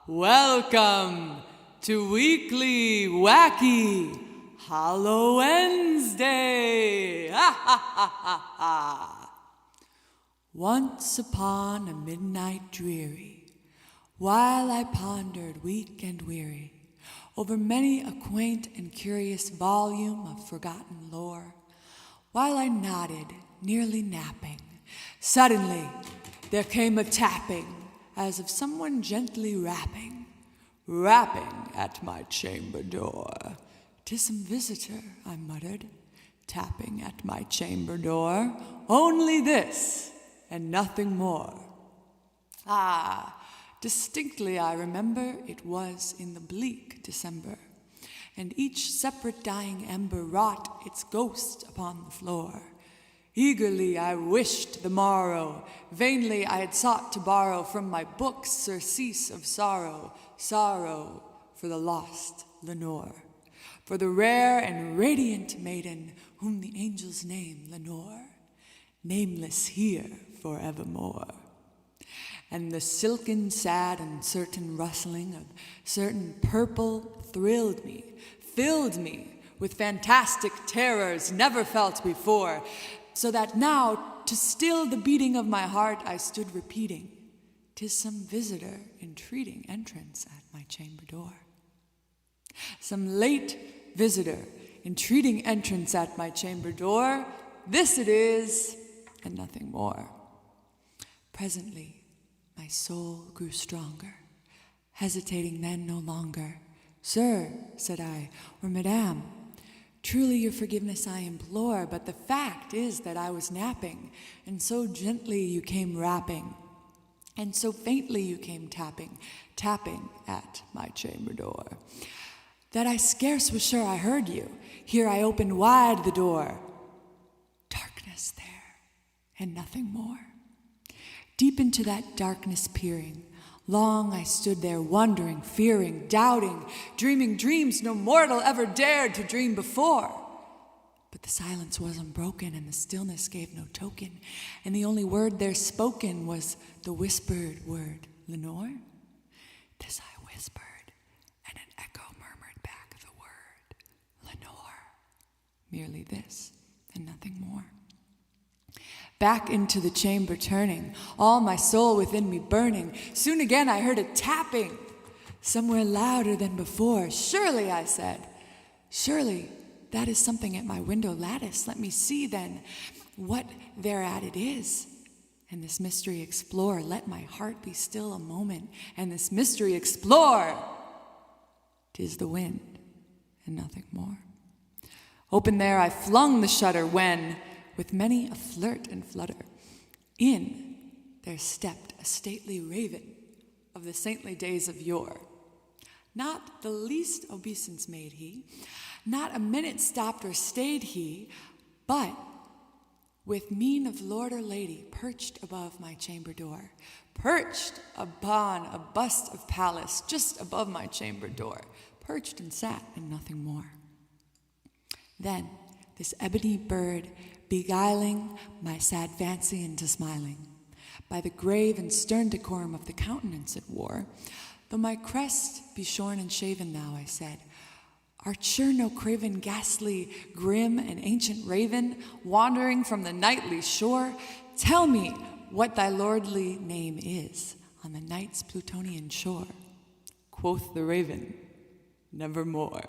Welcome to Weekly Wacky Hollow Wednesday. Once upon a midnight dreary, while I pondered weak and weary over many a quaint and curious volume of forgotten lore, while I nodded, nearly napping, suddenly there came a tapping, as of someone gently rapping at my chamber door. "'Tis some visitor," I muttered, tapping at my chamber door. "Only this, and nothing more." Distinctly I remember it was in the bleak December, and each separate dying ember wrought its ghost upon the floor. Eagerly I wished the morrow, vainly I had sought to borrow from my books surcease of sorrow, sorrow for the lost Lenore, for the rare and radiant maiden whom the angels name Lenore, nameless here forevermore. And the silken, sad, uncertain rustling of certain purple thrilled me, filled me with fantastic terrors never felt before, so that now, to still the beating of my heart, I stood repeating, "'Tis some visitor entreating entrance at my chamber door." Some late visitor entreating entrance at my chamber door, this it is, and nothing more. Presently, my soul grew stronger, hesitating then no longer. "Sir," said I, "or Madame, truly your forgiveness I implore, but the fact is that I was napping, and so gently you came rapping, and so faintly you came tapping at my chamber door, that I scarce was sure I heard you. Here I opened wide the door. Darkness there, and nothing more. Deep into that darkness peering, long I stood there wondering, fearing, doubting, dreaming dreams no mortal ever dared to dream before. But the silence was unbroken, and the stillness gave no token, and the only word there spoken was the whispered word, 'Lenore?' This I whispered, and an echo murmured back the word, 'Lenore.' Merely this, and nothing more. Back into the chamber turning, all my soul within me burning, soon again I heard a tapping, somewhere louder than before. "Surely," I said, "surely that is something at my window lattice. Let me see, then, what thereat it is, and this mystery explore. Let my heart be still a moment, and this mystery explore. 'Tis the wind, and nothing more." Open there I flung the shutter when, with many a flirt and flutter, in there stepped a stately raven of the saintly days of yore. Not the least obeisance made he, not a minute stopped or stayed he, but with mien of lord or lady perched above my chamber door, perched upon a bust of Pallas just above my chamber door, perched and sat and nothing more. Then this ebony bird, beguiling my sad fancy into smiling, by the grave and stern decorum of the countenance it wore, though my crest be shorn and shaven now, I said, "Art sure no craven, ghastly, grim, and ancient raven, wandering from the nightly shore? Tell me what thy lordly name is on the night's Plutonian shore." Quoth the raven, "Nevermore."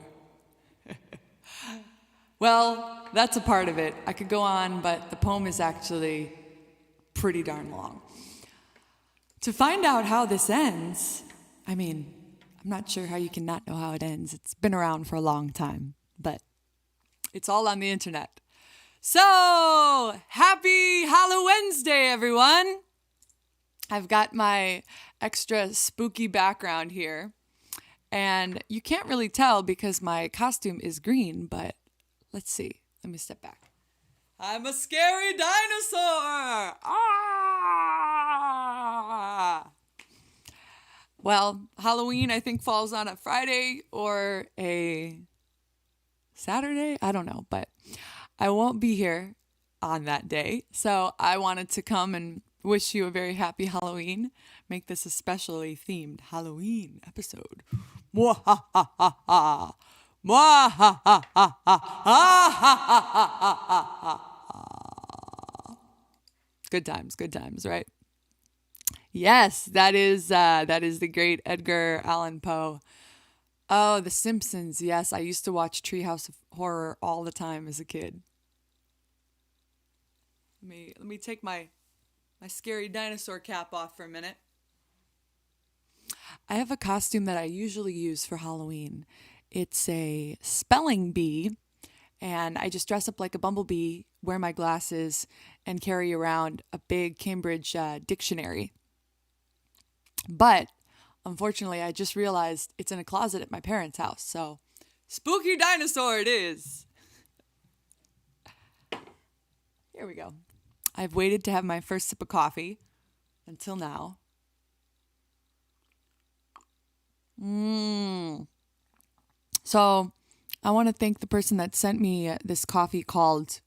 Well, that's a part of it. I could go on, but the poem is actually pretty darn long. To find out how this ends, I'm not sure how you can not know how it ends. It's been around for a long time, but it's all on the internet. So, happy Hollow Wednesday, everyone. I've got my extra spooky background here, and you can't really tell because my costume is green, but let's see. Let me step back. I'm a scary dinosaur! Ah! Well, Halloween, I think, falls on a Friday or a Saturday. I don't know, but I won't be here on that day. So I wanted to come and wish you a very happy Halloween. Make this a specially themed Halloween episode. Mwahahaha. Mwahahaha. Good times, right? Yes, that is the great Edgar Allan Poe. Oh, The Simpsons. Yes, I used to watch Treehouse of Horror all the time as a kid. Let me take my scary dinosaur cap off for a minute. I have a costume that I usually use for Halloween. It's a spelling bee, and I just dress up like a bumblebee, wear my glasses, and carry around a big Cambridge dictionary. But unfortunately, I just realized it's in a closet at my parents' house, so spooky dinosaur it is. Here we go. I've waited to have my first sip of coffee until now. So I want to thank the person that sent me this coffee called,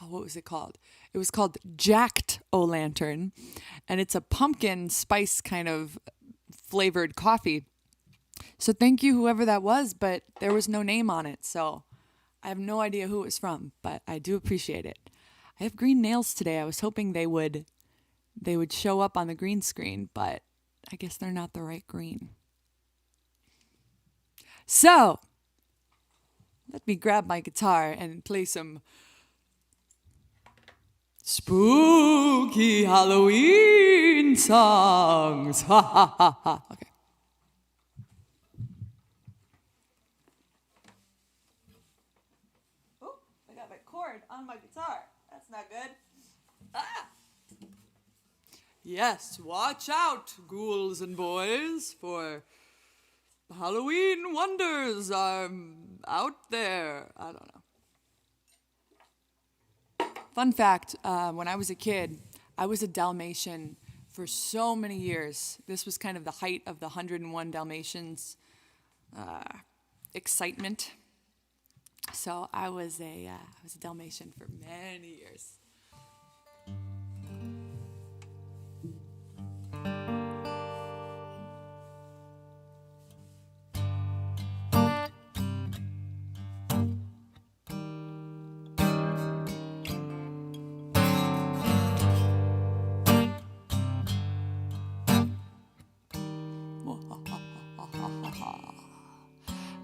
what was it called? It was called Jacked O-Lantern, and it's a pumpkin spice kind of flavored coffee. So thank you, whoever that was, but there was no name on it, so I have no idea who it was from, but I do appreciate it. I have green nails today. I was hoping they would show up on the green screen, but I guess they're not the right green. So, let me grab my guitar and play some spooky Halloween songs. Ha ha ha ha. Okay. Oh, I got my cord on my guitar. That's not good. Ah! Yes, watch out, ghouls and boys, for Halloween wonders are out there. I don't know. Fun fact, when I was a kid, I was a Dalmatian for so many years. This was kind of the height of the 101 Dalmatians excitement. So I was a Dalmatian for many years.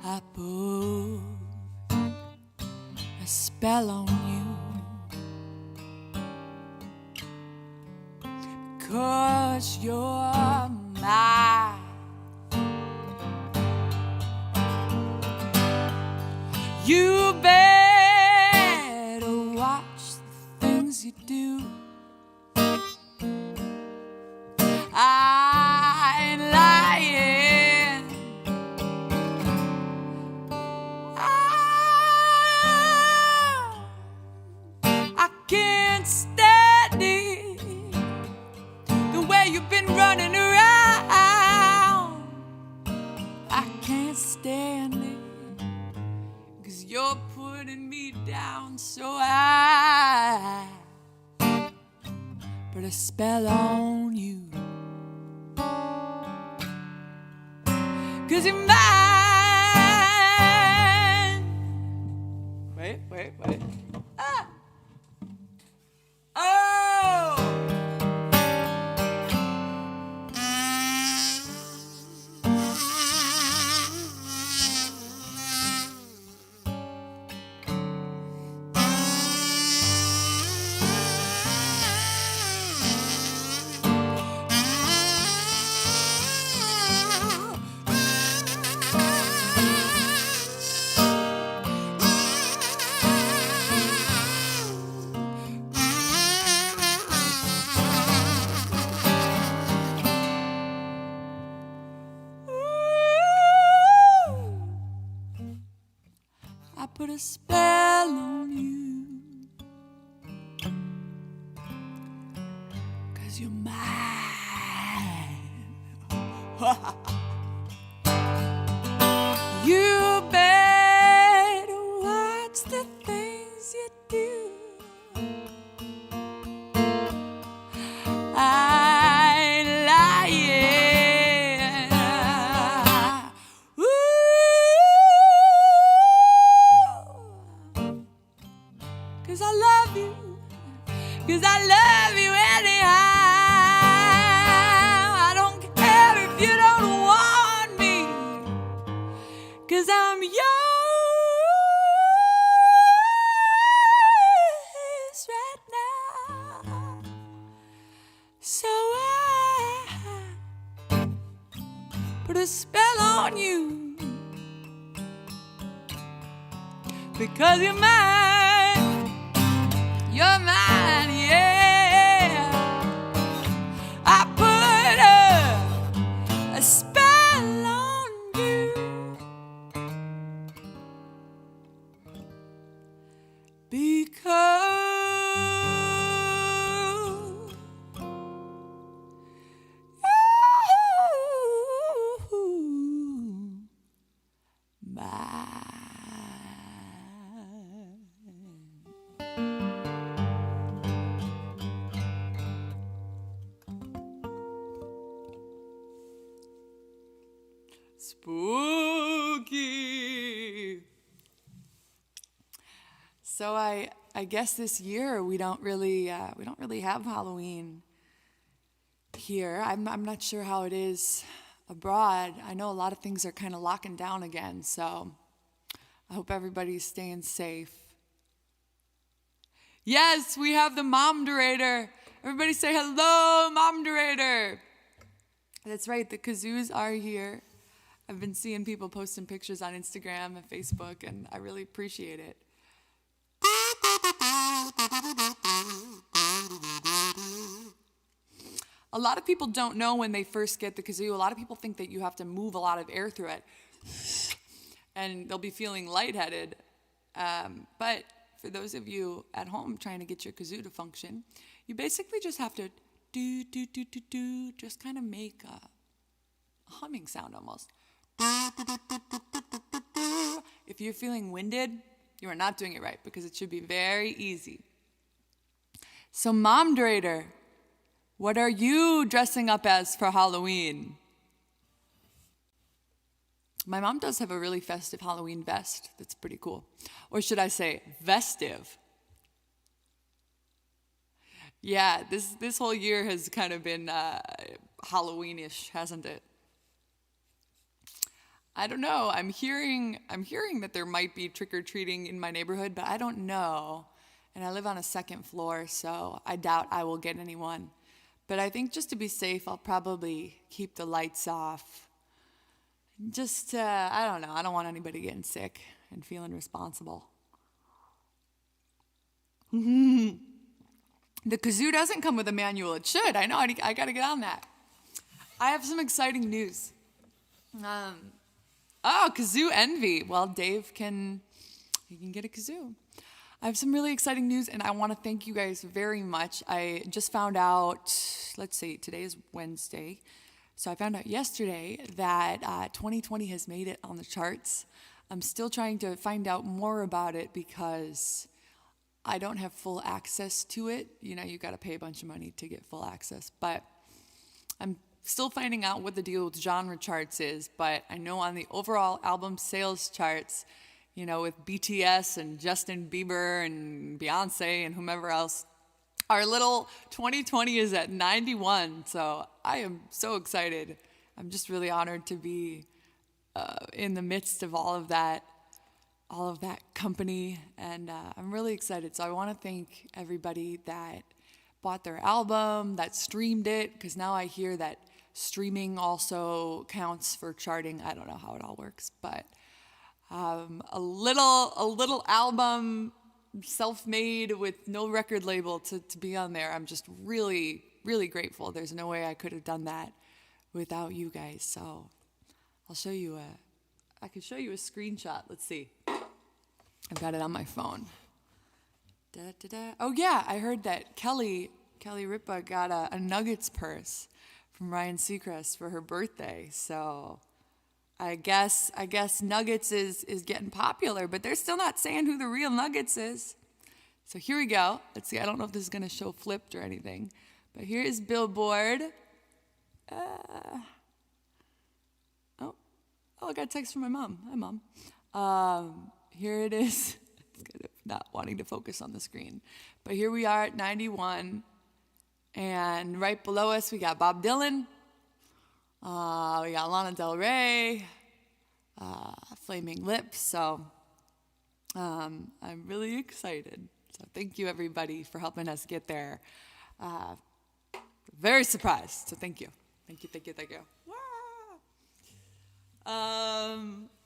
I put a spell on you because you're mine. You better watch the things you do. I ain't lying. I can't stand it, the way you've been running around. I can't stand it, 'cause you're putting me down, so I put a spell on you. 'Cause you're mine. Wait. Ah! Oh! I put a spell on you, 'cause you're mine. You better watch the things you do. 'cause I love you anyhow. I don't care if you don't want me, 'cause I'm yours right now. So I put a spell on you, because you're mine, yeah. I put a spell on you, because spooky. So I guess this year we don't really have Halloween here. I'm not sure how it is abroad. I know a lot of things are kind of locking down again, so I hope everybody's staying safe. Yes, we have the Mom Durator. Everybody say hello, Mom Durator. That's right, the Kazoos are here. I've been seeing people posting pictures on Instagram and Facebook, and I really appreciate it. A lot of people don't know when they first get the kazoo. A lot of people think that you have to move a lot of air through it, and they'll be feeling lightheaded. But for those of you at home trying to get your kazoo to function, you basically just have to do, just kind of make a humming sound almost. If you're feeling winded, you are not doing it right, because it should be very easy. So, Mom Durator, what are you dressing up as for Halloween? My mom does have a really festive Halloween vest that's pretty cool. Or should I say, vestive? Yeah, this whole year has kind of been Halloweenish, hasn't it? I don't know. I'm hearing that there might be trick-or-treating in my neighborhood, but I don't know. And I live on a second floor, so I doubt I will get anyone. But I think just to be safe, I'll probably keep the lights off. Just, I don't know. I don't want anybody getting sick and feeling responsible. The kazoo doesn't come with a manual. It should. I know. I got to get on that. I have some exciting news. Kazoo envy. Well, Dave can get a kazoo. I have some really exciting news, and I want to thank you guys very much. I just found out, let's see, today is Wednesday. So I found out yesterday that 2020 has made it on the charts. I'm still trying to find out more about it because I don't have full access to it. You know, you got to pay a bunch of money to get full access. But I'm still finding out what the deal with genre charts is. But I know on the overall album sales charts, you know, with BTS and Justin Bieber and Beyonce and whomever else, our little 2020 is at 91. So I am so excited. I'm just really honored to be in the midst of all of that company, and I'm really excited. So I want to thank everybody that bought their album, that streamed it, because now I hear that streaming also counts for charting. I don't know how it all works, but a little album, self-made with no record label to be on there. I'm just really, really grateful. There's no way I could have done that without you guys. So I'll show you I could show you a screenshot. Let's see. I've got it on my phone. Oh yeah, I heard that Kelly Ripa got a Nuggets purse from Ryan Seacrest for her birthday. So I guess Nuggets is getting popular, but they're still not saying who the real Nuggets is. So here we go. Let's see. I don't know if this is going to show flipped or anything, but here is Billboard. I got a text from my mom. Hi, Mom. Here it is. It's kind of not wanting to focus on the screen. But here we are at 91, and right below us we got Bob Dylan, we got Lana Del Rey, Flaming Lips, so I'm really excited. So thank you everybody for helping us get there. Very surprised, so thank you. Thank you.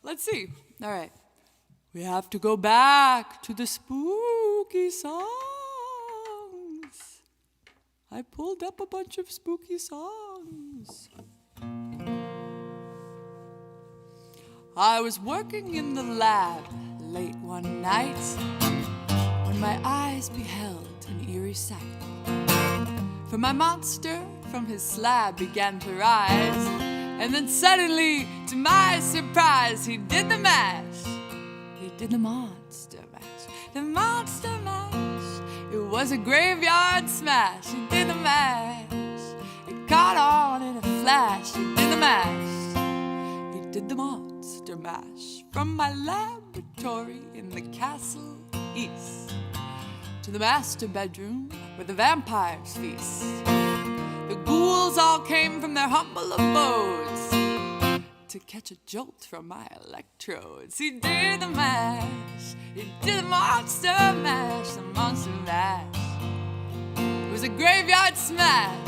Let's see. All right. We have to go back to the spooky songs. I pulled up a bunch of spooky songs. I was working in the lab late one night when my eyes beheld an eerie sight. For my monster from his slab began to rise, and then suddenly, to my surprise, he did the mash. He did the monster mash. The monster mash. It was a graveyard smash. He did the mash. It caught on in a flash. He did the mash. He did the monster mash. From my laboratory in the castle east to the master bedroom where the vampires feast. The ghouls all came from their humble abodes to catch a jolt from my electrodes. He did the mash. He did the monster mash. The monster mash. It was a graveyard smash.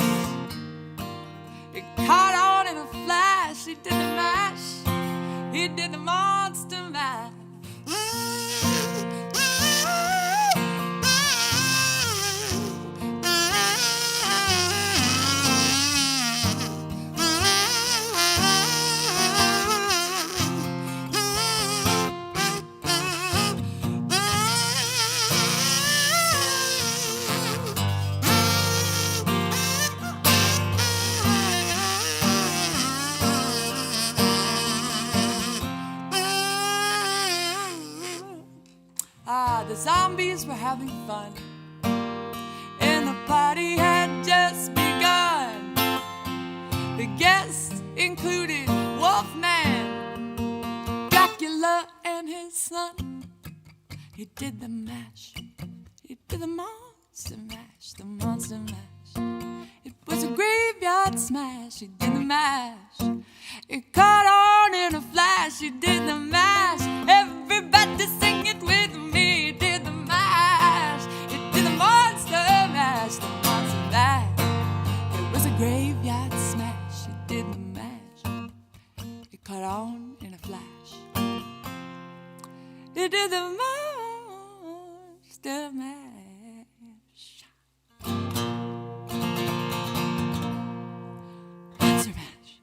It caught on in a flash. He did the mash. He did the monster mash. The zombies were having fun, and the party had just begun. The guests included Wolfman, Dracula, and his son. He did the mash. He did the monster mash. The monster mash. It was a graveyard smash. He did the mash. It caught on in a flash. He did the mash. Everybody sing it with me. Graveyard smash, it did the mash. It caught on in a flash. It did the monster mash. Monster mash.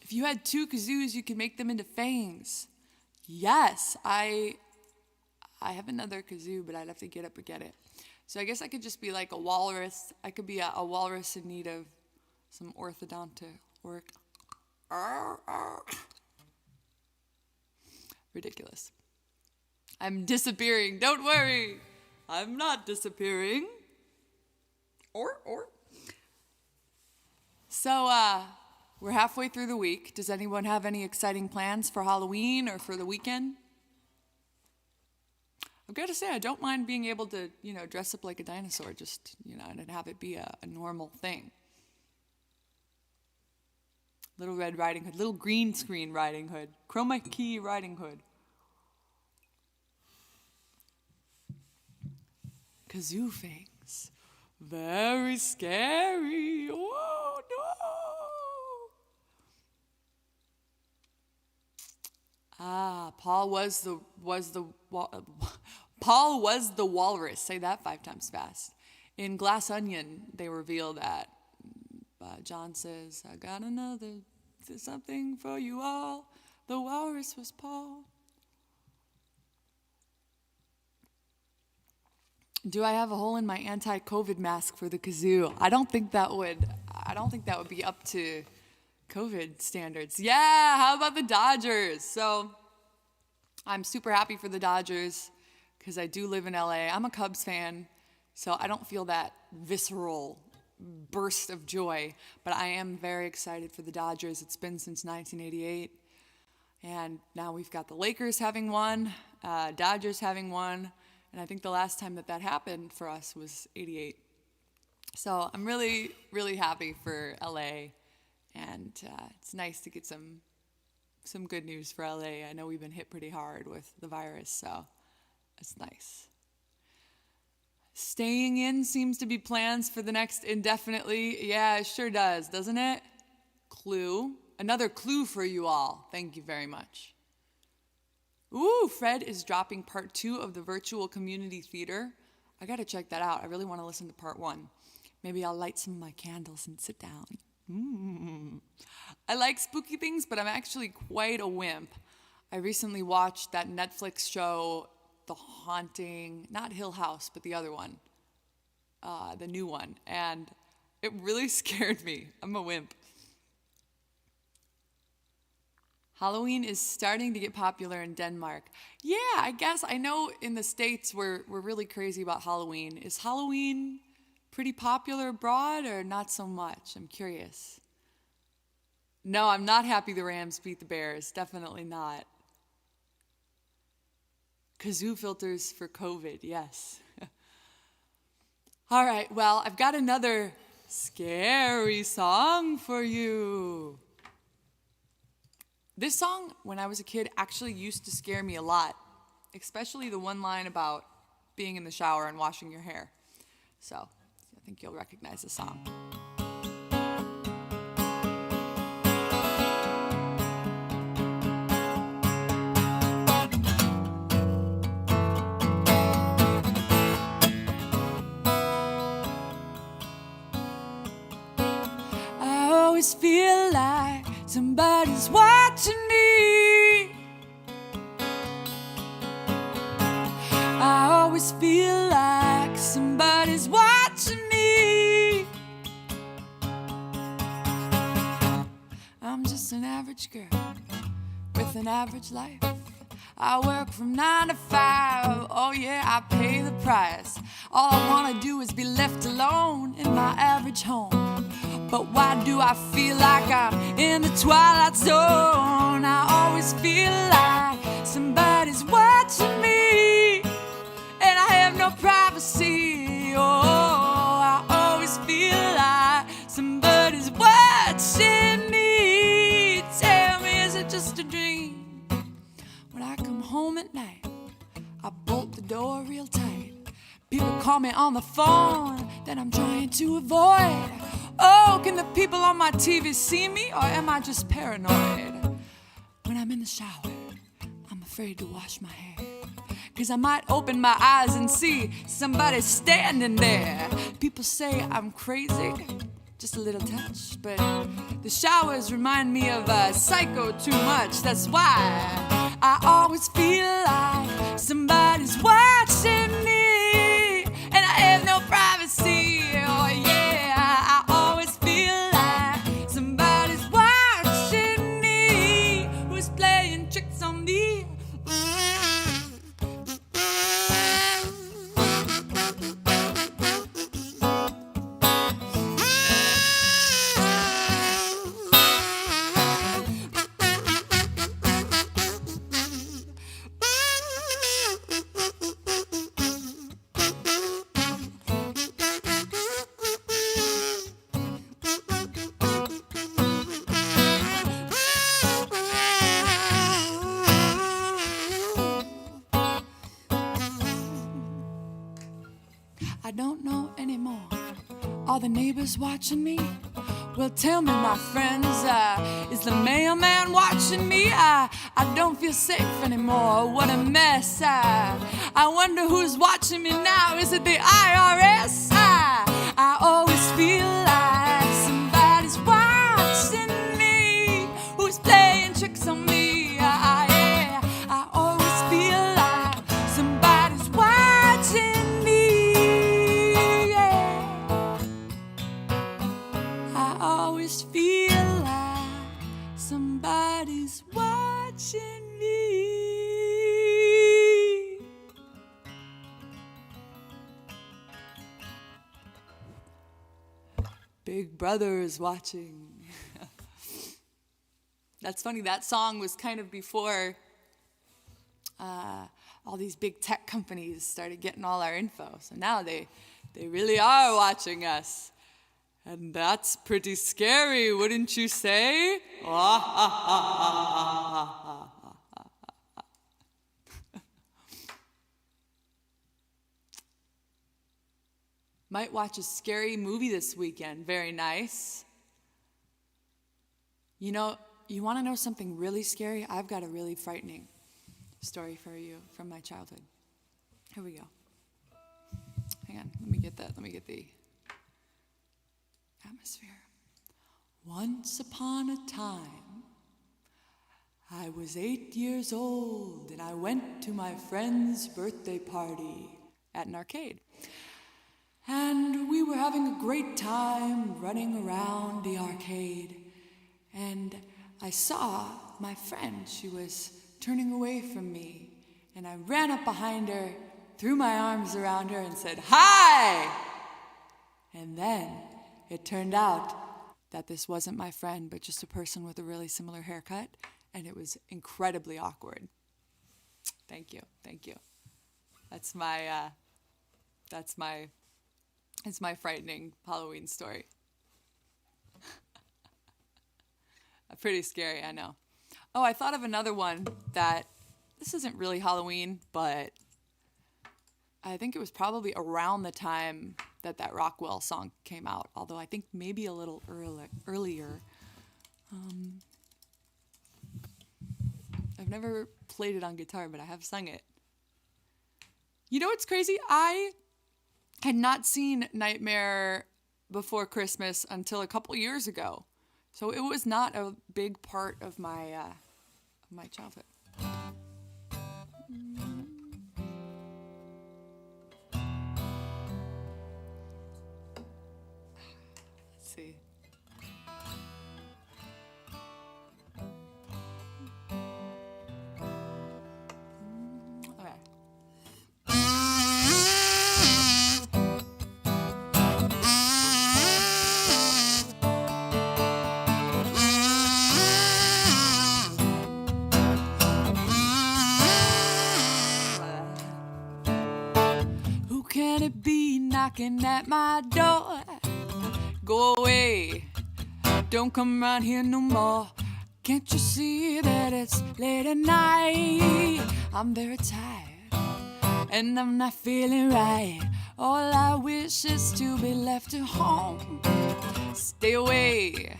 If you had two kazoos, you could make them into fangs. Yes, I have another kazoo, but I'd have to get up and get it. So I guess I could just be like a walrus. I could be a walrus in need of some orthodontic work. Ridiculous. I'm disappearing. Don't worry. I'm not disappearing. So we're halfway through the week. Does anyone have any exciting plans for Halloween or for the weekend? I've got to say, I don't mind being able to, dress up like a dinosaur, just, and have it be a normal thing. Little Red Riding Hood, little green screen Riding Hood, chroma key Riding Hood. Kazoo fangs, very scary. Oh no! Paul was the walrus. Say that 5 times fast. In Glass Onion, they reveal that John says, "I got something for you all." The walrus was Paul. Do I have a hole in my anti-COVID mask for the kazoo? I don't think that would be up to COVID standards. Yeah, how about the Dodgers? So I'm super happy for the Dodgers because I do live in LA. I'm a Cubs fan, so I don't feel that visceral burst of joy, but I am very excited for the Dodgers. It's been since 1988, And now we've got the Lakers having one, Dodgers having one, and I think the last time that happened for us was '88. So I'm really, really happy for LA, and it's nice to get some good news for LA. I know we've been hit pretty hard with the virus, so it's nice. Staying in seems to be plans for the next indefinitely. Yeah, it sure does, doesn't it? Clue. Another clue for you all. Thank you very much. Ooh, Fred is dropping part 2 of the virtual community theater. I gotta check that out. I really want to listen to part 1. Maybe I'll light some of my candles and sit down. I like spooky things, but I'm actually quite a wimp. I recently watched that Netflix show, The Haunting, not Hill House, but the other one, the new one, and it really scared me. I'm a wimp. Halloween is starting to get popular in Denmark. Yeah, I guess. I know in the States we're really crazy about Halloween. Is Halloween pretty popular abroad or not so much? I'm curious. No, I'm not happy the Rams beat the Bears. Definitely not. Kazoo filters for COVID, yes. All right, well, I've got another scary song for you. This song, when I was a kid, actually used to scare me a lot, especially the one line about being in the shower and washing your hair. So I think you'll recognize the song. I always feel like somebody's watching me. I always feel like somebody's watching me. I'm just an average girl with an average life. I work from 9 to 5. Oh yeah, I pay the price. All I wanna do is be left alone in my average home. But why do I feel like I'm in the twilight zone? I always feel like somebody's watching me, and I have no privacy. Oh, I always feel like somebody's watching me. Tell me, is it just a dream? When I come home at night, I bolt the door real tight. People call me on the phone that I'm trying to avoid. Oh, can the people on my TV see me, or am I just paranoid? When I'm in the shower, I'm afraid to wash my hair, 'cause I might open my eyes and see somebody standing there. People say I'm crazy, just a little touch, but the showers remind me of a psycho too much. That's why I always feel like somebody's watching me, and I have no privacy. Oh yeah, I always feel like somebody's watching me, who's playing tricks on me. I don't know anymore. Are the neighbors watching me? Well, tell me, my friends, is the mailman watching me? I don't feel safe anymore. What a mess. I wonder who's watching me now. Is it the IRS? I always feel like somebody's watching me, who's playing tricks on me. Yeah, I always feel like somebody's watching me. Yeah, I always feel like somebody's watching me. Big Brother is watching. That's funny. That song was kind of before all these big tech companies started getting all our info. So now they really are watching us. And that's pretty scary, wouldn't you say? Might watch a scary movie this weekend. Very nice. You know, you want to know something really scary? I've got a really frightening story for you from my childhood. Here we go. Hang on, let me get the atmosphere. Once upon a time, I was 8 years old and I went to my friend's birthday party at an arcade. And we were having a great time running around the arcade. And I saw my friend, she was turning away from me. And I ran up behind her, threw my arms around her and said, "Hi!" And then it turned out that this wasn't my friend, but just a person with a really similar haircut. And it was incredibly awkward. Thank you. It's my frightening Halloween story. Pretty scary, I know. Oh, I thought of another one that, this isn't really Halloween, but I think it was probably around the time that Rockwell song came out, although I think maybe a little earlier. I've never played it on guitar, but I have sung it. You know what's crazy? I had not seen Nightmare Before Christmas until a couple years ago. So it was not a big part of my childhood. Let's see. Okay. Can it be knocking at my door? Go away, don't come around here no more. Can't you see that it's late at night? I'm very tired and I'm not feeling right. All I wish is to be left at home. Stay away,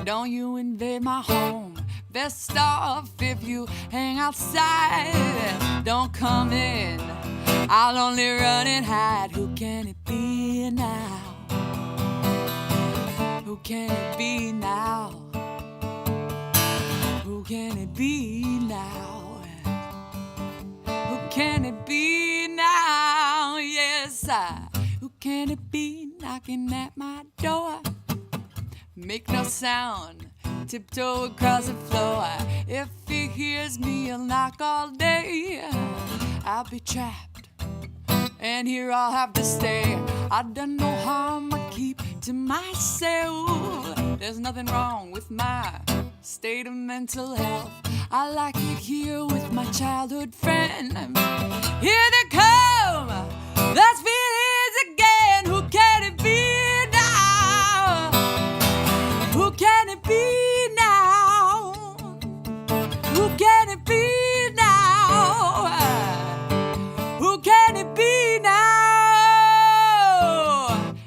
don't you invade my home. Best off if you hang outside. Don't come in, I'll only run and hide. Who can it be now? Who can it be now? Who can it be now? Who can it be now? Yes, who can it be knocking at my door? Make no sound, tiptoe across the floor. If he hears me, he'll knock all day. I'll be trapped, and here I'll have to stay. I don't know how I'ma keep to myself. There's nothing wrong with my state of mental health. I like it here with my childhood friend. Here they come, those feelings again. Who can it be now? Who can it be now? Who can it be now? Who can it be now?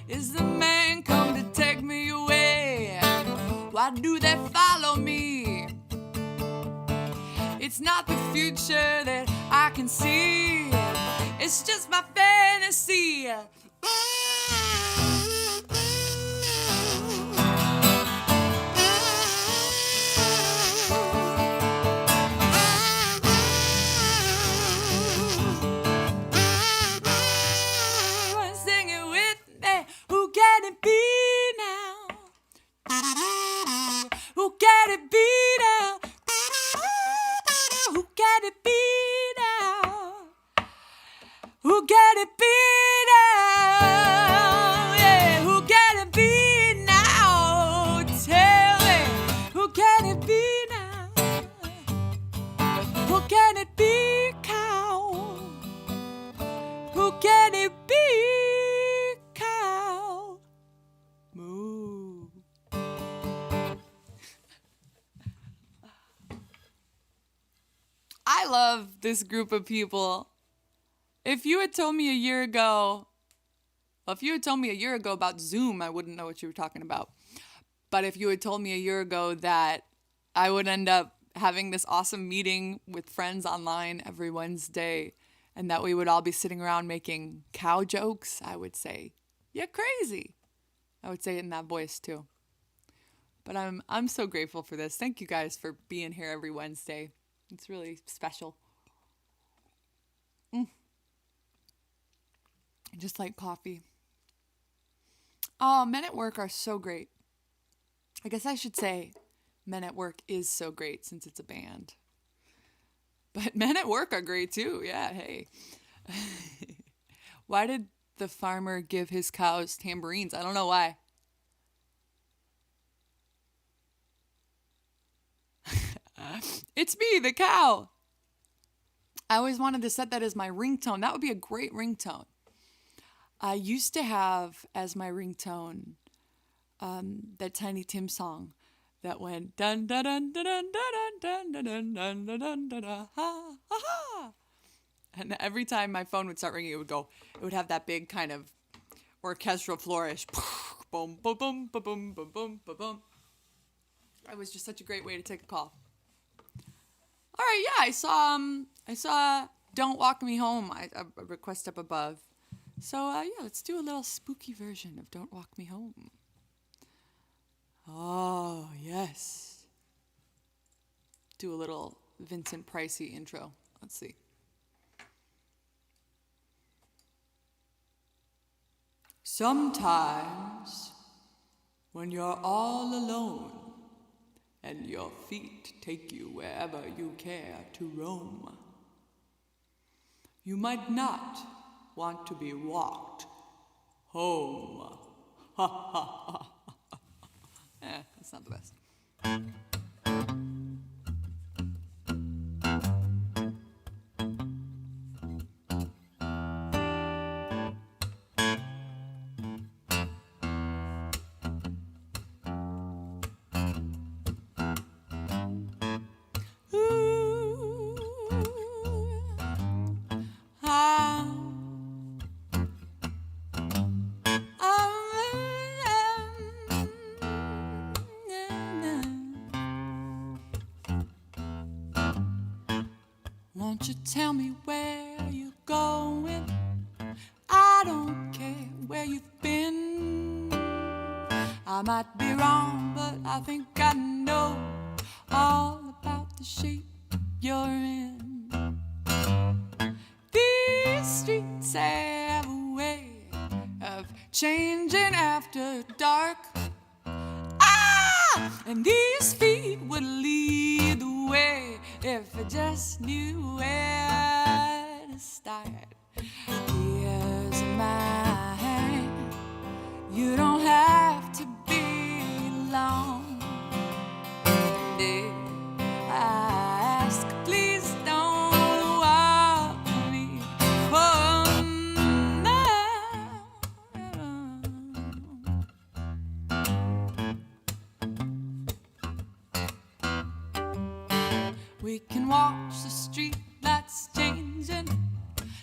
Is the man come to take me away? Why do they follow me? It's not the future that I can see. It's just my fantasy. Who can it be now? Who can it be now? Who can it be now? Yeah, who can it be now? Tell me, who can it be now? Who can it be, cow? Who can it be, cow? Moo. I love this group of people. If you had told me a year ago about Zoom, I wouldn't know what you were talking about. But if you had told me a year ago that I would end up having this awesome meeting with friends online every Wednesday and that we would all be sitting around making cow jokes, I would say, "You're crazy." I would say it in that voice too. But I'm so grateful for this. Thank you guys for being here every Wednesday. It's really special. Just like coffee. Oh, Men at Work are so great. I guess I should say Men at Work is so great since it's a band. But Men at Work are great too. Yeah, hey. Why did the farmer give his cows tambourines? I don't know why. It's me, the cow. I always wanted to set that as my ringtone. That would be a great ringtone. I used to have as my ringtone that Tiny Tim song that went dun dun dun dun dun dun dun dun dun dun dun dun ha ha ha. And every time my phone would start ringing, it would have that big kind of orchestral flourish. Boom, boom, boom, boom, boom, boom, boom, boom, boom. It was just such a great way to take a call. All right, yeah, I saw Don't Walk Me Home, a request up above. So, yeah, let's do a little spooky version of Don't Walk Me Home. Oh, yes. Do a little Vincent Pricey intro. Let's see. Sometimes, when you're all alone, and your feet take you wherever you care to roam, you might not want to be walked home. Ha ha ha. That's not the best. Won't you tell me where you're going? I don't care where you've been. I might be wrong, but I think I know all about the shape you're in. These streets have a way of changing after dark. And these feet would lead the way if I just knew where to start. Here's my hand. You don't have to be long. And if I ask, please don't walk me home now. We can watch the street lights changing,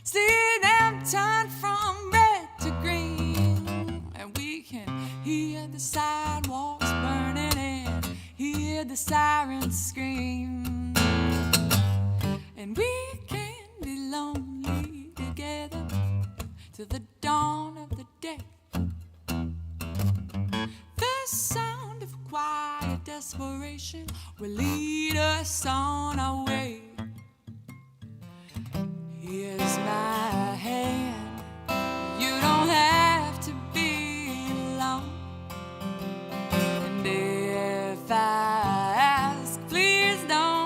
see them turn from red to green, and we can hear the sidewalks burning and hear the sirens scream, and we can be lonely together till the dawn of the day. The sound of quiet desperation will lead us on our way. Here's my hand. You don't have to be alone. And if I ask, please don't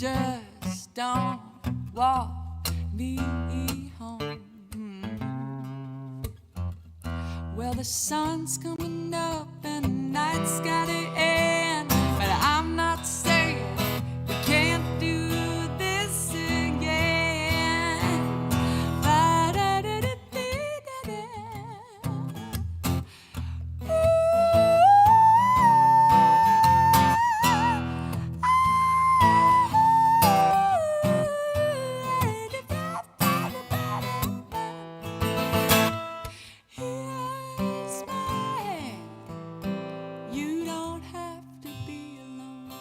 Just don't walk me home. Well, the sun's coming up and the night's gotta end, but I'm not saying we can't do this again. Ba-da-da-da-dee-da-da. Here's my hand. You don't have to be alone.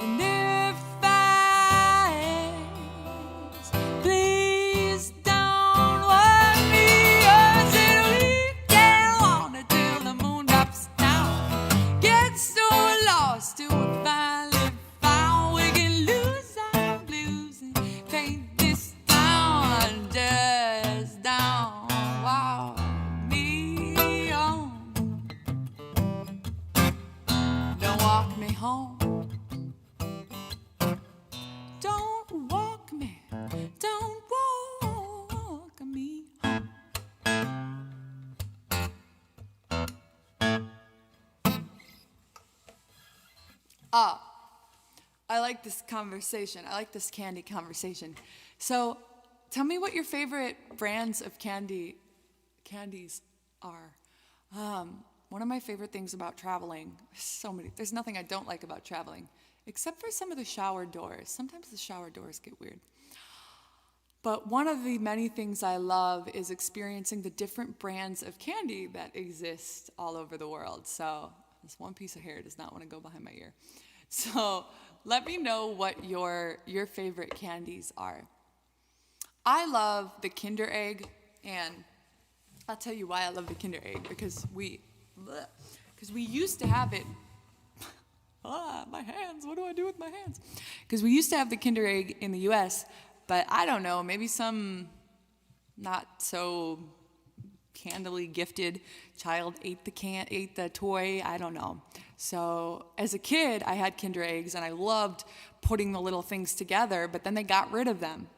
And if I ask, please don't want me. Or till we get on until the moon drops down. Get so lost till we finally found we can lose our blues and paint this town. Just don't walk me home. Don't walk me home. Don't walk me. Don't walk me home. I like this conversation. I like this candy conversation. So, tell me what your favorite brands of candies are. One of my favorite things about traveling, there's nothing I don't like about traveling, except for some of the shower doors. Sometimes the shower doors get weird. But one of the many things I love is experiencing the different brands of candy that exist all over the world. So this one piece of hair does not want to go behind my ear. So let me know what your favorite candies are. I love the Kinder Egg, and I'll tell you why I love the Kinder Egg, because we used to have it. My hands, what do I do with my hands? Because we used to have the Kinder Egg in the US, but I don't know, maybe some not so candidly gifted child ate the toy, I don't know. So as a kid, I had Kinder Eggs, and I loved putting the little things together, but then they got rid of them.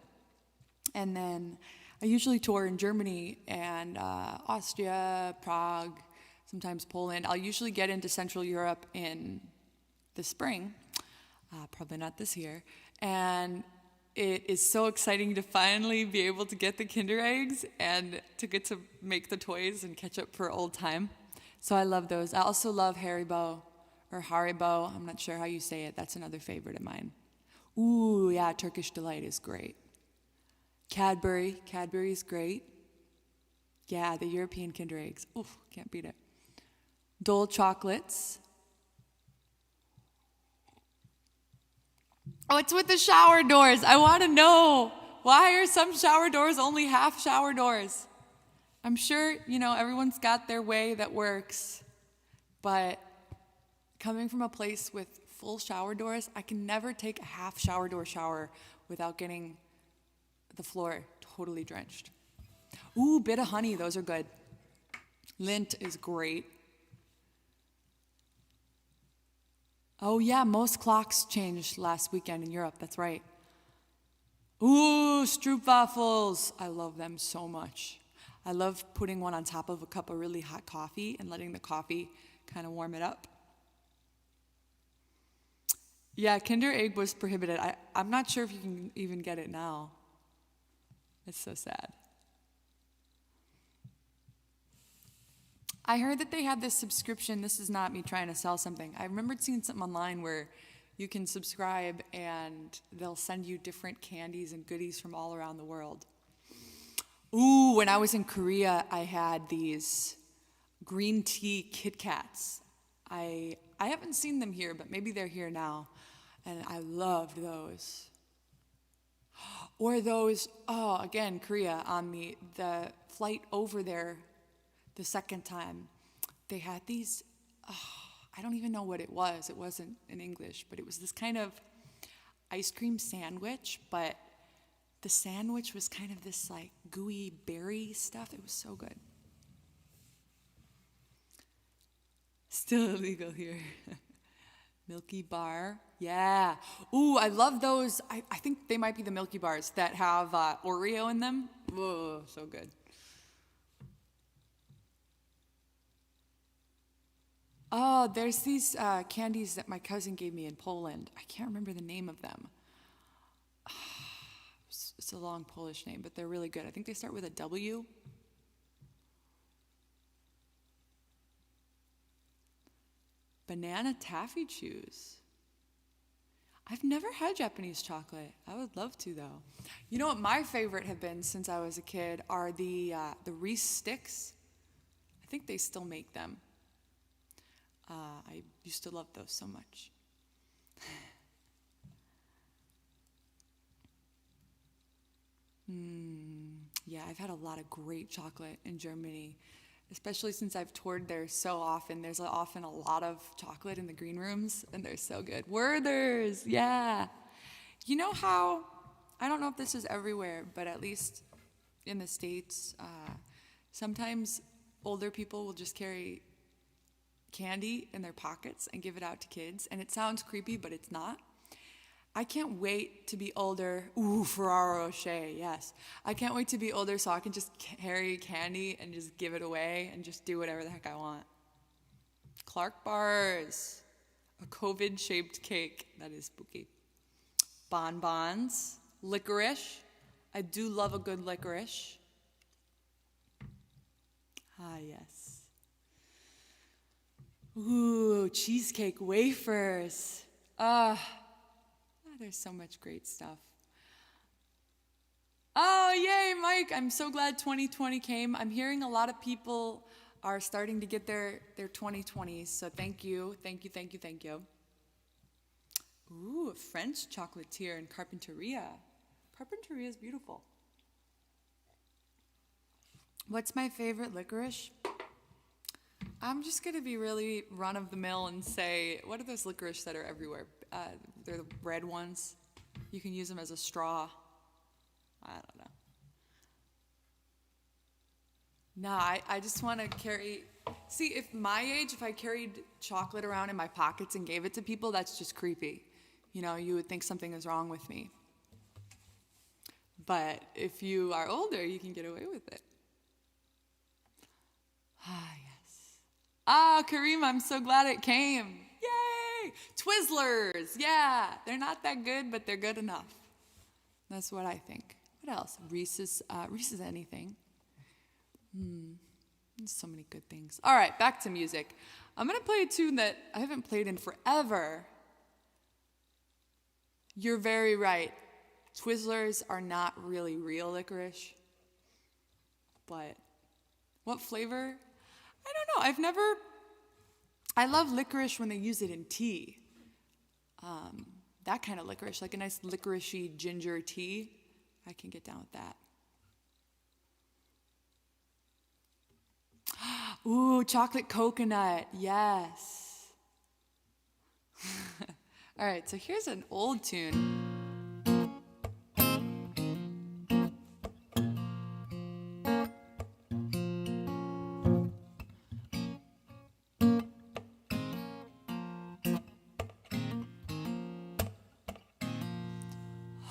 And then I usually tour in Germany and Austria, Prague, sometimes Poland. I'll usually get into Central Europe in the spring, probably not this year. And it is so exciting to finally be able to get the Kinder Eggs and to get to make the toys and catch up for old time. So I love those. I also love Haribo, or Haribo. I'm not sure how you say it. That's another favorite of mine. Ooh, yeah, Turkish Delight is great. Cadbury's great. Yeah, the European Kinder Eggs. Oof, can't beat it. Dole chocolates. Oh, it's with the shower doors. I want to know, why are some shower doors only half shower doors? I'm sure, everyone's got their way that works. But coming from a place with full shower doors, I can never take a half shower door shower without getting the floor totally drenched. Ooh, bit of honey, those are good. Lint is great. Oh yeah, most clocks changed last weekend in Europe, that's right. Ooh, stroopwafels. I love them so much. I love putting one on top of a cup of really hot coffee and letting the coffee kind of warm it up. Yeah, Kinder Egg was prohibited. I'm not sure if you can even get it now. It's so sad. I heard that they had this subscription. This is not me trying to sell something. I remembered seeing something online where you can subscribe and they'll send you different candies and goodies from all around the world. Ooh, when I was in Korea, I had these green tea Kit Kats. I haven't seen them here, but maybe they're here now. And I loved those. Or those, again, Korea, on the flight over there the second time, they had these, I don't even know what it was. It wasn't in English, but it was this kind of ice cream sandwich, but the sandwich was kind of this like gooey berry stuff. It was so good. Still illegal here. Milky Bar. Yeah. Ooh, I love those. I think they might be the Milky Bars that have Oreo in them. Whoa, so good. Oh, there's these candies that my cousin gave me in Poland. I can't remember the name of them. It's a long Polish name, but they're really good. I think they start with a W. Banana taffy chews. I've never had Japanese chocolate. I would love to, though. You know what my favorite have been since I was a kid are the Reese sticks. I think they still make them. I used to love those so much. Yeah, I've had a lot of great chocolate in Germany, especially since I've toured there so often. There's often a lot of chocolate in the green rooms, and they're so good. Werther's, yeah. You know how, I don't know if this is everywhere, but at least in the States, sometimes older people will just carry candy in their pockets and give it out to kids, and it sounds creepy, but it's not. I can't wait to be older. Ooh, Ferrero Rocher, yes. I can't wait to be older so I can just carry candy and just give it away and just do whatever the heck I want. Clark bars, a COVID-shaped cake. That is spooky. Bonbons, licorice. I do love a good licorice. Ah, yes. Ooh, cheesecake wafers. There's so much great stuff. Oh, yay, Mike. I'm so glad 2020 came. I'm hearing a lot of people are starting to get their 2020s, so thank you, thank you, thank you, thank you. Ooh, a French chocolatier in Carpinteria. Carpinteria is beautiful. What's my favorite licorice? I'm just going to be really run-of-the-mill and say, what are those licorice that are everywhere? They're the red ones. You can use them as a straw. I don't know. No, I just want to carry... See, if my age, if I carried chocolate around in my pockets and gave it to people, that's just creepy. You know, you would think something is wrong with me. But if you are older, you can get away with it. Ah, yes. Ah, Kareem, I'm so glad it came. Yay! Twizzlers, yeah. They're not that good, but they're good enough. That's what I think. What else? Reese's anything. There's so many good things. All right, back to music. I'm going to play a tune that I haven't played in forever. You're very right. Twizzlers are not really real licorice. But what flavor? I don't know. I love licorice when they use it in tea. That kind of licorice, like a nice licoricey ginger tea. I can get down with that. Ooh, chocolate coconut, yes. All right, so here's an old tune.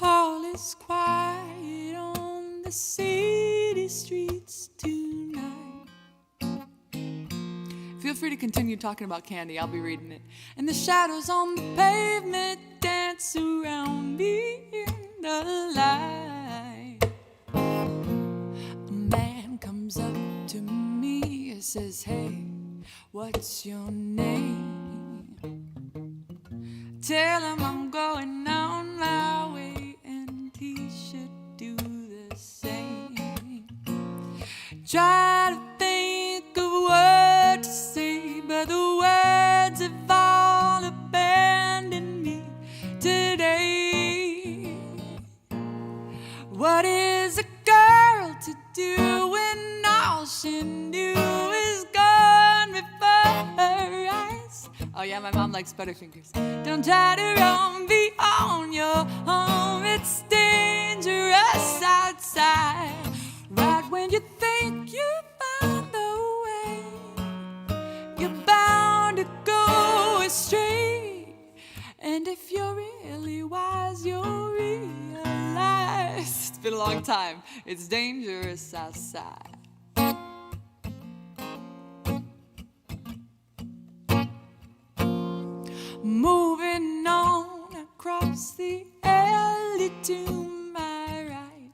All is quiet on the city streets tonight. Feel free to continue talking about candy. I'll be reading it. And the shadows on the pavement dance around me in the light. A man comes up to me and says, "Hey, what's your name?" Tell him I'm going on my way and he should do the same. Try to think of what to say, but the words have all abandoned me today. What is a girl to do when all she knew is gone before her eyes? Oh yeah, my mom likes Butterfingers. Don't try to run beyond your home, it's dangerous outside. Right when you think you found the way, you're bound to go astray. if you're really wise, you'll realize it's been a long time. It's dangerous outside. Moving on across the alley to my right,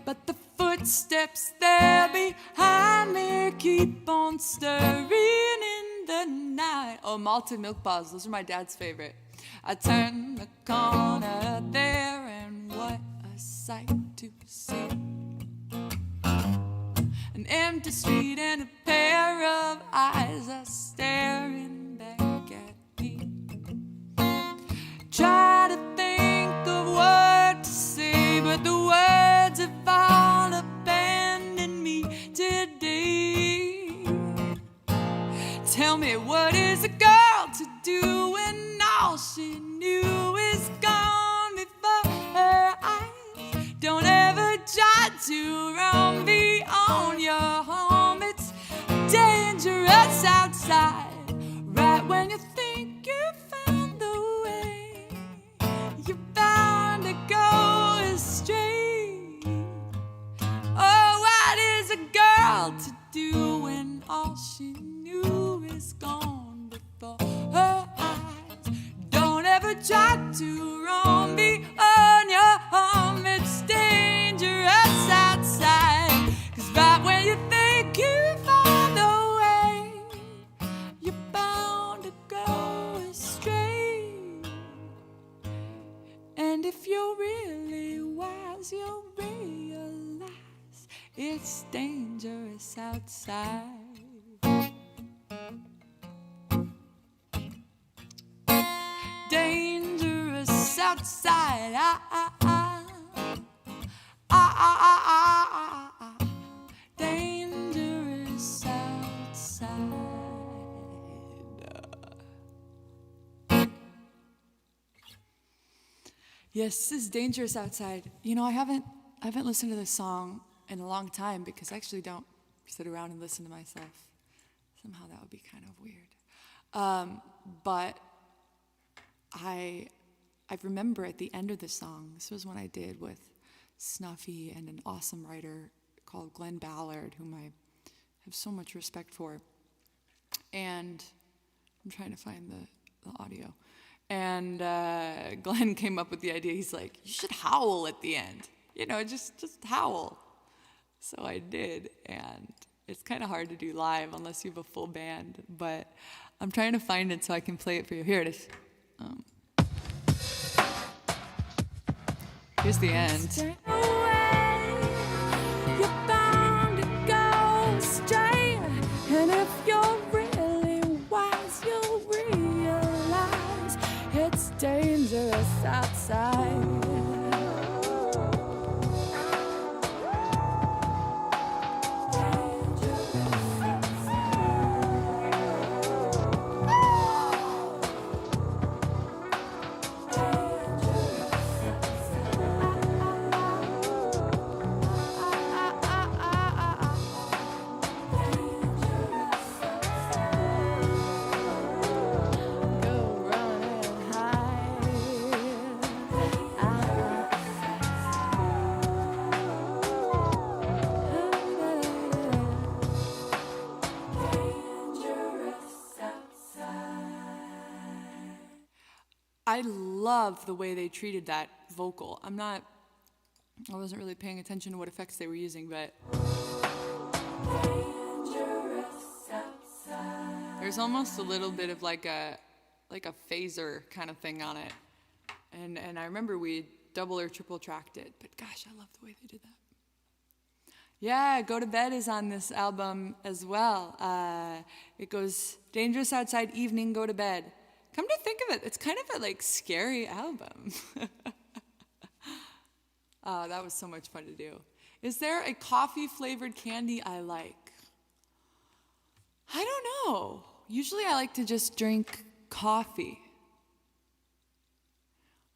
but the footsteps there behind me keep on stirring in the night. Oh, malted milk bars, those are my dad's favorite. I turn the corner there, and what a sight to see. An empty street and a pair of eyes are staring back at me. Try to think of what to say, but the words have all abandoned me today. Tell me, what is a girl to do when all she knew is gone before her eyes? Don't ever try to run beyond your home. It's dangerous outside. Right when you think you found the way, you're bound to go astray. Oh, what is a girl to do when all she knew is gone before her eyes? Don't ever try to run beyond your home. It's dangerous outside. 'Cause right when you think you found the way, you're bound to go astray. And if you're really wise, you'll realize it's dangerous outside. Dangerous outside. Dangerous outside. Yes, this is dangerous outside. You know, I haven't listened to this song in a long time because I actually don't sit around and listen to myself. Somehow that would be kind of weird. But I remember at the end of the song, this was one I did with Snuffy and an awesome writer called Glenn Ballard, whom I have so much respect for. And I'm trying to find the audio. And Glenn came up with the idea. He's like, you should howl at the end. You know, just howl. So I did, and it's kind of hard to do live unless you have a full band. But I'm trying to find it so I can play it for you. Here it is. Here's the end. You're bound to go straight, and if you're really wise, you'll realize it's dangerous outside. I love the way they treated that vocal. I wasn't really paying attention to what effects they were using, but there's almost a little bit of like a phaser kind of thing on it. And I remember we double or triple tracked it, but gosh, I love the way they did that. Yeah, Go to Bed is on this album as well. It goes Dangerous Outside, Evening, Go to Bed. Come to think of it, it's kind of a scary album. Oh, that was so much fun to do. Is there a coffee-flavored candy I like? I don't know. Usually I like to just drink coffee.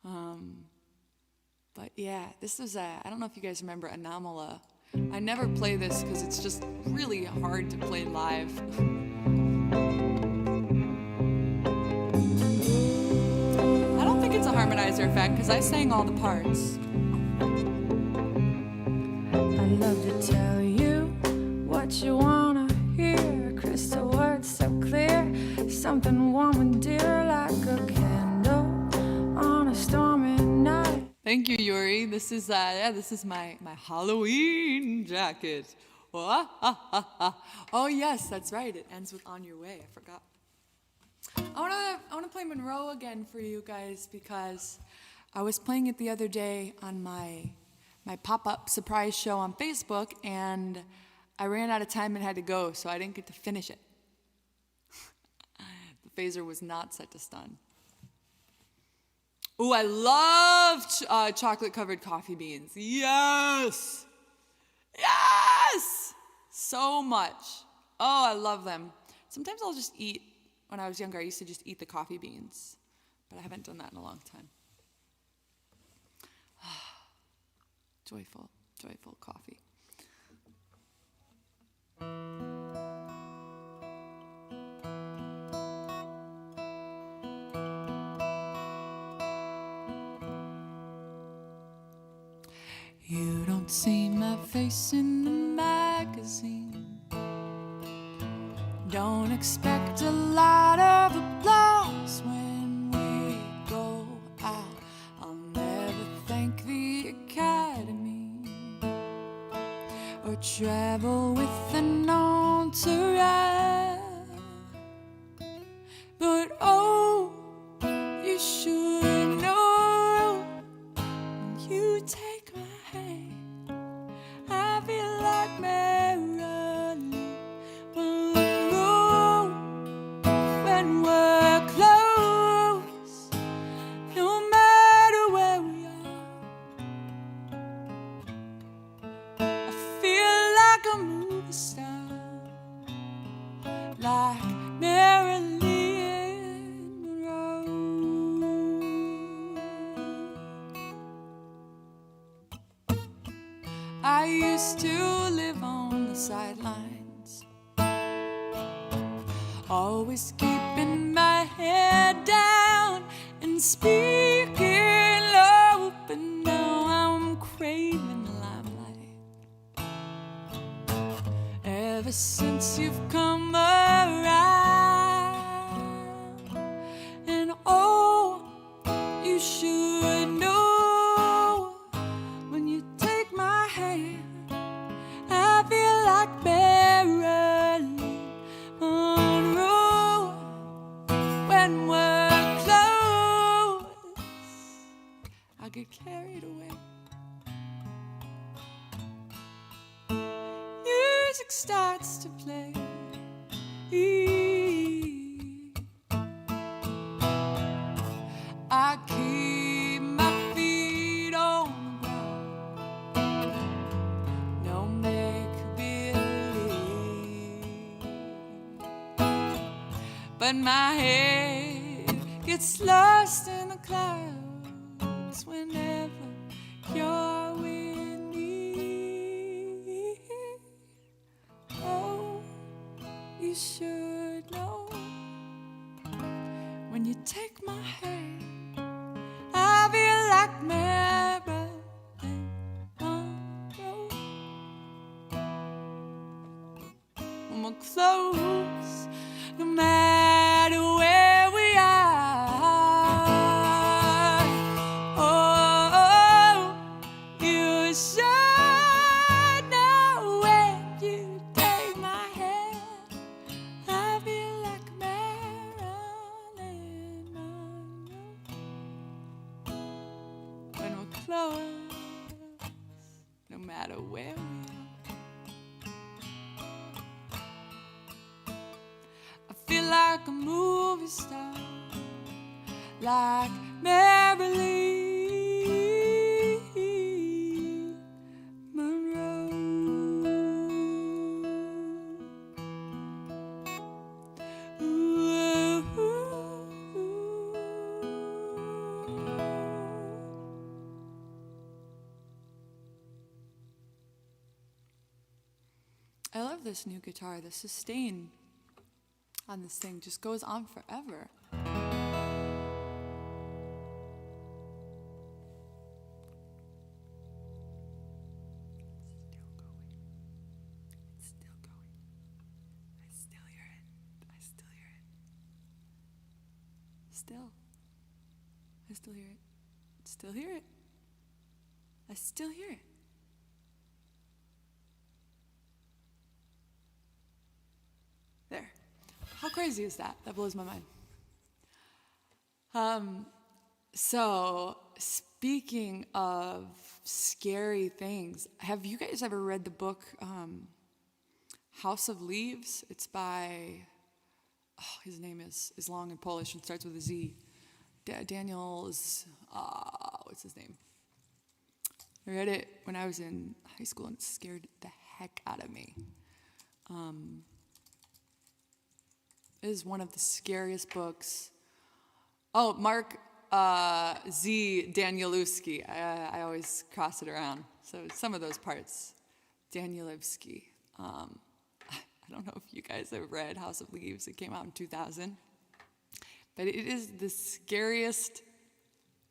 But yeah, this is I don't know if you guys remember Anomala. I never play this because it's just really hard to play live. harmonizer effect because I sang all the parts. I love to tell you what you wanna hear. Crystal words so clear, something warm and dear like a candle on a stormy night. Thank you, Yuri. This is my Halloween jacket. Oh yes, that's right. It ends with "On Your Way." I forgot. I wanna play Monroe again for you guys because I was playing it the other day on my pop-up surprise show on Facebook, and I ran out of time and had to go, so I didn't get to finish it. The phaser was not set to stun. Ooh, I love chocolate-covered coffee beans. Yes! Yes! So much. Oh, I love them. Sometimes I'll just eat, when I was younger, I used to just eat the coffee beans, but I haven't done that in a long time. Joyful, joyful coffee. You don't see my face in the magazine. Don't expect a lot of applause when we go out. I'll never thank the Academy or travel with an entourage. But oh, you should know when you take my hand, I feel like Marilyn Monroe. When we're close, no matter where we are, I feel like a movie star, like Marilyn Monroe. I used to live on the sidelines, always keeping my head down and speaking low, but now I'm craving the limelight. Ever since you've come around, and oh, you should know when you take my hand, I feel like Marilyn Monroe. When we're close, I get carried away. Music starts to play. I keep my feet on the ground, no make-believe, but my head gets lost in the clouds whenever you're with me. Oh, you should know when you take my hand, I feel like Marilyn Monroe. When we're close, no matter where we are. Oh, you should know when you take my hand, I feel like Marilyn Monroe. When we're close, no matter where we are. I feel like a movie star, like Marilyn Monroe. Ooh. I love this new guitar. The sustain on this thing just goes on forever. Still. I still hear it. Still hear it. I still hear it. There. How crazy is that? That blows my mind. So, speaking of scary things, have you guys ever read the book House of Leaves? It's by, his name is long in Polish and starts with a Z. Daniel's, what's his name? I read it when I was in high school and it scared the heck out of me. It is one of the scariest books. Oh, Mark Z. Danielewski. I always cross it around. So some of those parts. Danielewski. I don't know if you guys have read House of Leaves. It came out in 2000. But it is the scariest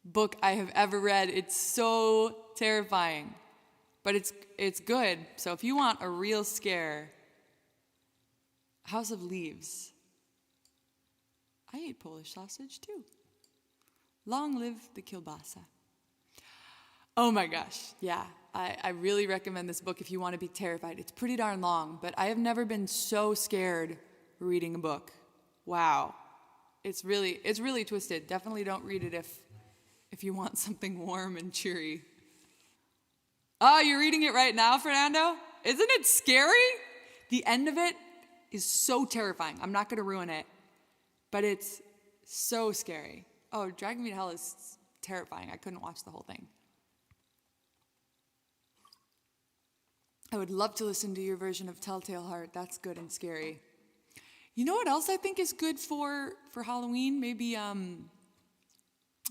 book I have ever read. It's so terrifying. But it's good. So if you want a real scare, House of Leaves. I ate Polish sausage too. Long live the kielbasa. Oh my gosh, yeah. I really recommend this book if you want to be terrified. It's pretty darn long, but I have never been so scared reading a book. Wow. It's really twisted. Definitely don't read it if you want something warm and cheery. Oh, you're reading it right now, Fernando? Isn't it scary? The end of it is so terrifying. I'm not going to ruin it, but it's so scary. Oh, Drag Me to Hell is terrifying. I couldn't watch the whole thing. I would love to listen to your version of Telltale Heart. That's good and scary. You know what else I think is good for Halloween? Maybe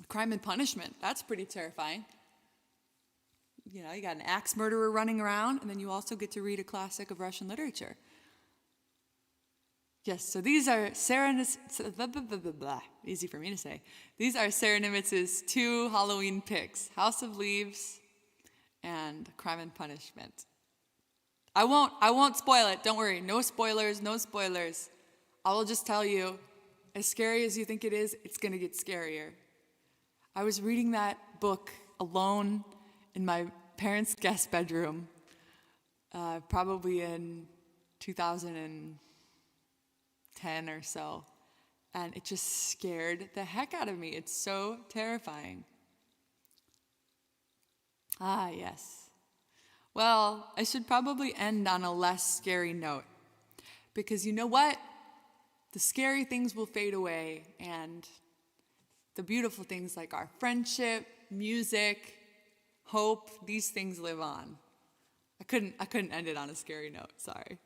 Crime and Punishment. That's pretty terrifying. You know, you got an axe murderer running around, and then you also get to read a classic of Russian literature. Yes, so these are easy for me to say. These are Sarah Nimitz's 2 Halloween picks, House of Leaves and Crime and Punishment. I won't spoil it. Don't worry. No spoilers, no spoilers. I will just tell you, as scary as you think it is, it's going to get scarier. I was reading that book alone in my parents' guest bedroom, probably in 2010 or so, and it just scared the heck out of me. It's so terrifying. Ah, yes. Well, I should probably end on a less scary note, because you know what? The scary things will fade away, and the beautiful things like our friendship, music, hope, these things live on. I couldn't end it on a scary note, sorry.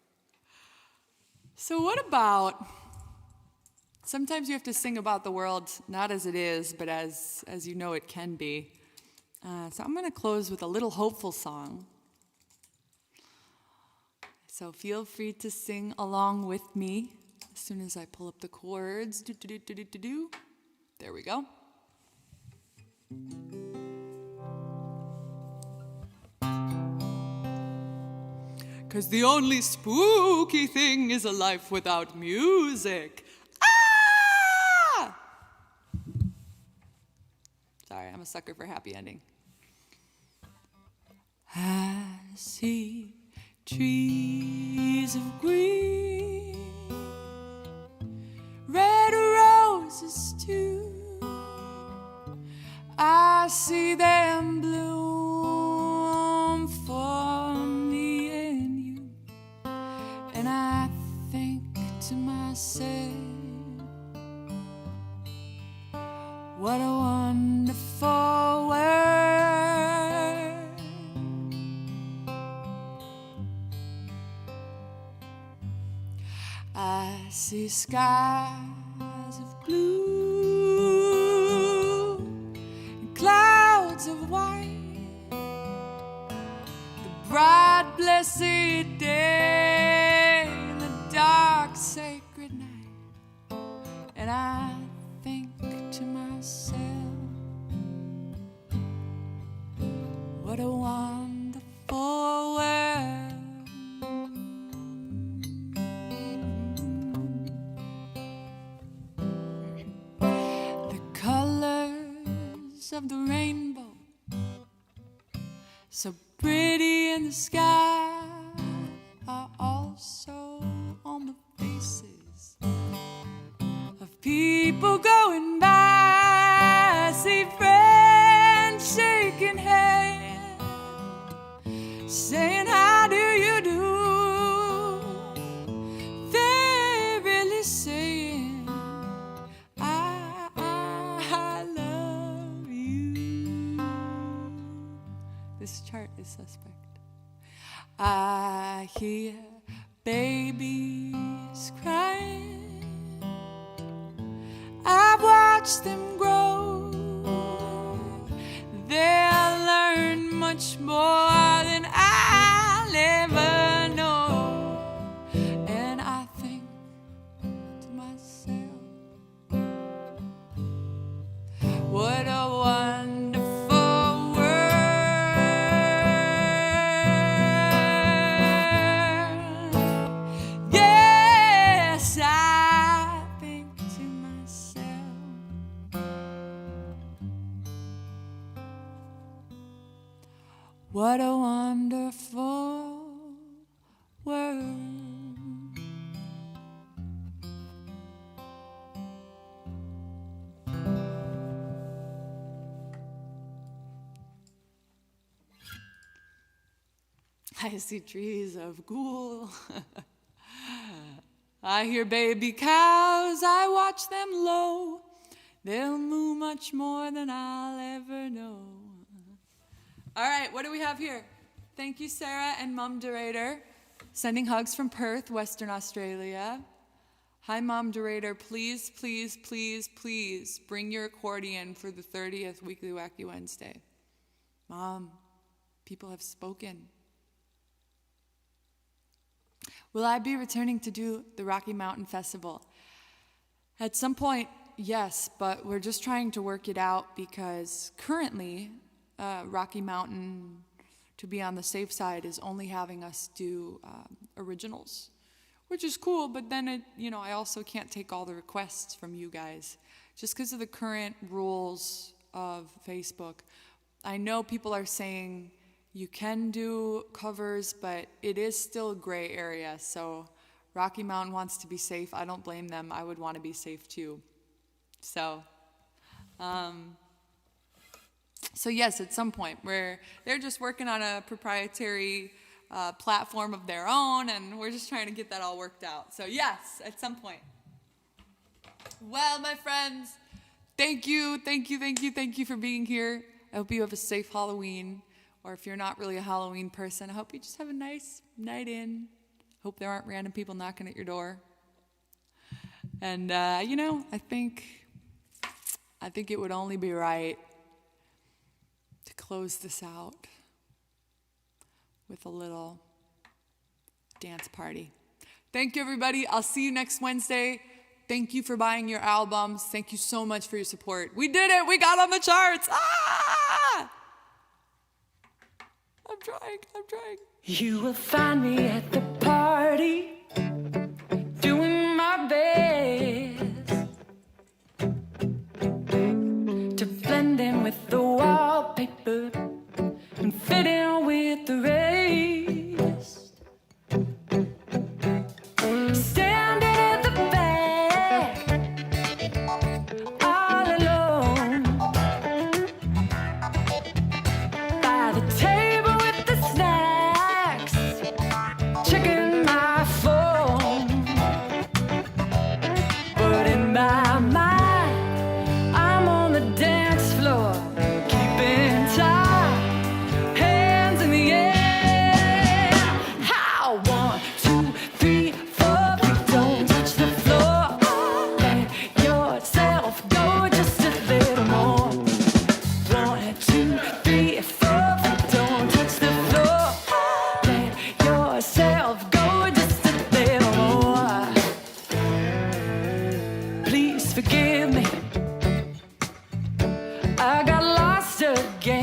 So what about, sometimes you have to sing about the world not as it is, but as you know it can be. So I'm going to close with a little hopeful song. So feel free to sing along with me as soon as I pull up the chords. There we go. 'Cause the only spooky thing is a life without music. Ah! Sorry, I'm a sucker for happy ending. I see trees of green, red roses too. I see them bloom for me and you, and I think to myself, what a wonderful world. I see skies of blue and clouds of white, the bright blessed day and the dark sacred night, and I think to myself, what a wonderful world. colors of the rainbow, so pretty in the sky, are also on the faces of people going by. I see friends shaking hands, saying, how do you do? They're really saying, I love you. This chart is suspect. I hear babies crying. I've watched them grow. They'll learn much more than I'll ever know. And I think to myself, what a wonderful world. Yes, I think to myself, what a wonderful world. I see trees of ghoul. I hear baby cows, I watch them low. They'll moo much more than I'll ever know. All right, what do we have here? Thank you, Sarah and Mum Durator. Sending hugs from Perth, Western Australia. Hi, Mom Durator. Please, please, please, please bring your accordion for the 30th Weekly Wacky Wednesday. Mom, people have spoken. Will I be returning to do the Rocky Mountain Festival? At some point, yes, but we're just trying to work it out because currently Rocky Mountain, to be on the safe side, is only having us do originals, which is cool, but then I also can't take all the requests from you guys just because of the current rules of Facebook. I know people are saying you can do covers, but it is still a gray area, so Rocky Mountain wants to be safe. I don't blame them. I would want to be safe too. So yes, at some point where they're just working on a proprietary platform of their own, and we're just trying to get that all worked out. So yes, at some point. Well, my friends, thank you for being here. I hope you have a safe Halloween, or if you're not really a Halloween person, I hope you just have a nice night in. Hope there aren't random people knocking at your door. And I think it would only be right to close this out with a little dance party. Thank you, everybody. I'll see you next Wednesday. Thank you for buying your albums. Thank you so much for your support. We did it. We got on the charts. Ah! I'm trying. You will find me at the party, doing my best to blend in with the wallpaper and fit in with the rest. Standing at the back, all alone, by the table with the snacks, checking my phone. But in my mind, I'm on the dance floor, keeping time, hands in the air. How 1, 2, 3, 4, don't touch the floor. Let yourself go just a little more. 1, 2, 3, 4, don't touch the floor. Let yourself go just a little more. Please forgive me, I got lost again.